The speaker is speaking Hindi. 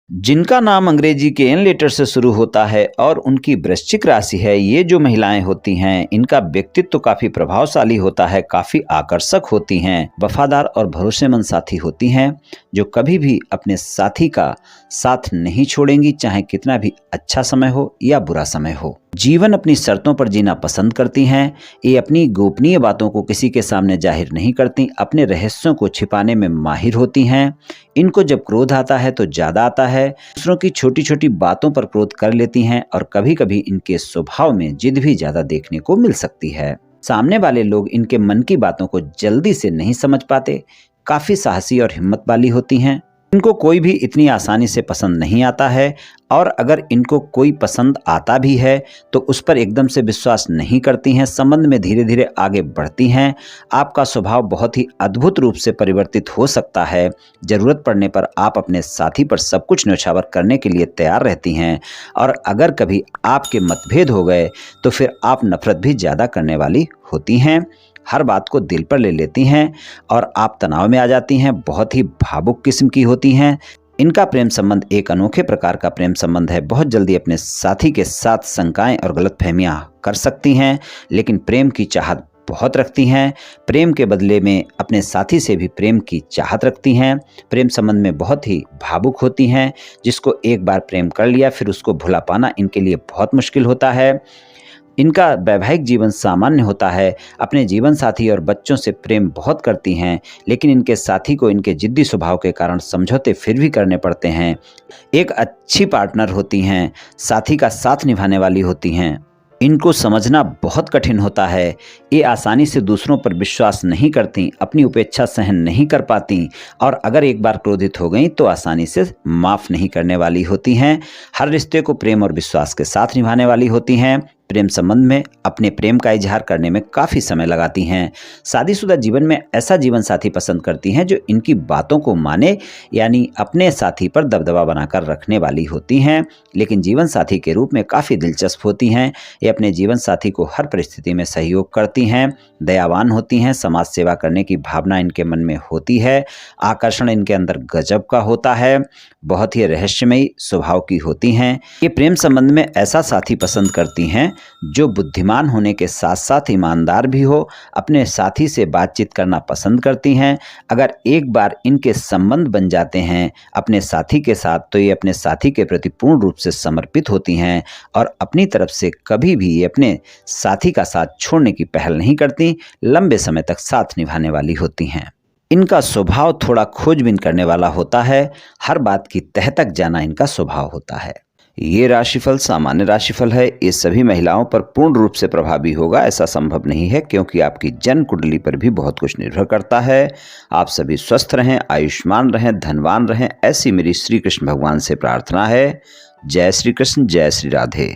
जिनका नाम अंग्रेजी के एन लेटर से शुरू होता है और उनकी वृश्चिक राशि है, ये जो महिलाएं होती हैं, इनका व्यक्तित्व तो काफी प्रभावशाली होता है, काफी आकर्षक होती हैं, वफादार और भरोसेमंद साथी होती हैं, जो कभी भी अपने साथी का साथ नहीं छोड़ेंगी, चाहे कितना भी अच्छा समय हो या बुरा समय हो। जीवन अपनी शर्तों पर जीना पसंद करती हैं। ये अपनी गोपनीय बातों को किसी के सामने जाहिर नहीं करती, अपने रहस्यों को छिपाने में माहिर होती हैं। इनको जब क्रोध आता है तो ज्यादा आता है, दूसरों की छोटी छोटी बातों पर क्रोध कर लेती हैं और कभी कभी इनके स्वभाव में जिद भी ज्यादा देखने को मिल सकती है। सामने वाले लोग इनके मन की बातों को जल्दी से नहीं समझ पाते, काफी साहसी और हिम्मत वाली होती हैं। इनको कोई भी इतनी आसानी से पसंद नहीं आता है और अगर इनको कोई पसंद आता भी है तो उस पर एकदम से विश्वास नहीं करती हैं, संबंध में धीरे धीरे आगे बढ़ती हैं। आपका स्वभाव बहुत ही अद्भुत रूप से परिवर्तित हो सकता है। जरूरत पड़ने पर आप अपने साथी पर सब कुछ न्यौछावर करने के लिए तैयार रहती हैं और अगर कभी आपके मतभेद हो गए तो फिर आप नफरत भी ज़्यादा करने वाली होती हैं। हर बात को दिल पर ले लेती हैं और आप तनाव में आ जाती हैं, बहुत ही भावुक किस्म की होती हैं। इनका प्रेम संबंध एक अनोखे प्रकार का प्रेम संबंध है। बहुत जल्दी अपने साथी के साथ शंकाएं और गलतफहमियां कर सकती हैं, लेकिन प्रेम की चाहत बहुत रखती हैं। प्रेम के बदले में अपने साथी से भी प्रेम की चाहत रखती हैं। प्रेम संबंध में बहुत ही भावुक होती हैं। जिसको एक बार प्रेम कर लिया फिर उसको भुला पाना इनके लिए बहुत मुश्किल होता है। इनका वैवाहिक जीवन सामान्य होता है। अपने जीवन साथी और बच्चों से प्रेम बहुत करती हैं, लेकिन इनके साथी को इनके जिद्दी स्वभाव के कारण समझौते फिर भी करने पड़ते हैं। एक अच्छी पार्टनर होती हैं, साथी का साथ निभाने वाली होती हैं। इनको समझना बहुत कठिन होता है। ये आसानी से दूसरों पर विश्वास नहीं करती, अपनी उपेक्षा सहन नहीं कर पाती और अगर एक बार क्रोधित हो गई तो आसानी से माफ़ नहीं करने वाली होती हैं। हर रिश्ते को प्रेम और विश्वास के साथ निभाने वाली होती हैं। प्रेम संबंध में अपने प्रेम का इजहार करने में काफ़ी समय लगाती हैं। शादीशुदा जीवन में ऐसा जीवन साथी पसंद करती हैं जो इनकी बातों को माने, यानी अपने साथी पर दबदबा बनाकर रखने वाली होती हैं, लेकिन जीवन साथी के रूप में काफ़ी दिलचस्प होती हैं। ये अपने जीवन साथी को हर परिस्थिति में सहयोग करती हैं, दयावान होती हैं, समाज सेवा करने की भावना इनके मन में होती है। आकर्षण इनके अंदर गजब का होता है, बहुत ही रहस्यमयी स्वभाव की होती हैं। ये प्रेम संबंध में ऐसा साथी पसंद करती हैं जो बुद्धिमान होने के साथ साथ ईमानदार भी हो। अपने साथी से बातचीत करना पसंद करती हैं। अगर एक बार इनके संबंध बन जाते हैं अपने साथी के साथ तो ये अपने साथी के प्रति पूर्ण रूप से समर्पित होती हैं और अपनी तरफ से कभी भी ये अपने साथी का साथ छोड़ने की पहल नहीं करती, लंबे समय तक साथ निभाने वाली होती हैं। इनका स्वभाव थोड़ा खोजबीन करने वाला होता है, हर बात की तह तक जाना इनका स्वभाव होता है। ये राशिफल सामान्य राशिफल है। ये सभी महिलाओं पर पूर्ण रूप से प्रभावी होगा ऐसा संभव नहीं है, क्योंकि आपकी जन्म कुंडली पर भी बहुत कुछ निर्भर करता है। आप सभी स्वस्थ रहें, आयुष्मान रहें, धनवान रहें, ऐसी मेरी श्री कृष्ण भगवान से प्रार्थना है। जय श्री कृष्ण, जय श्री राधे।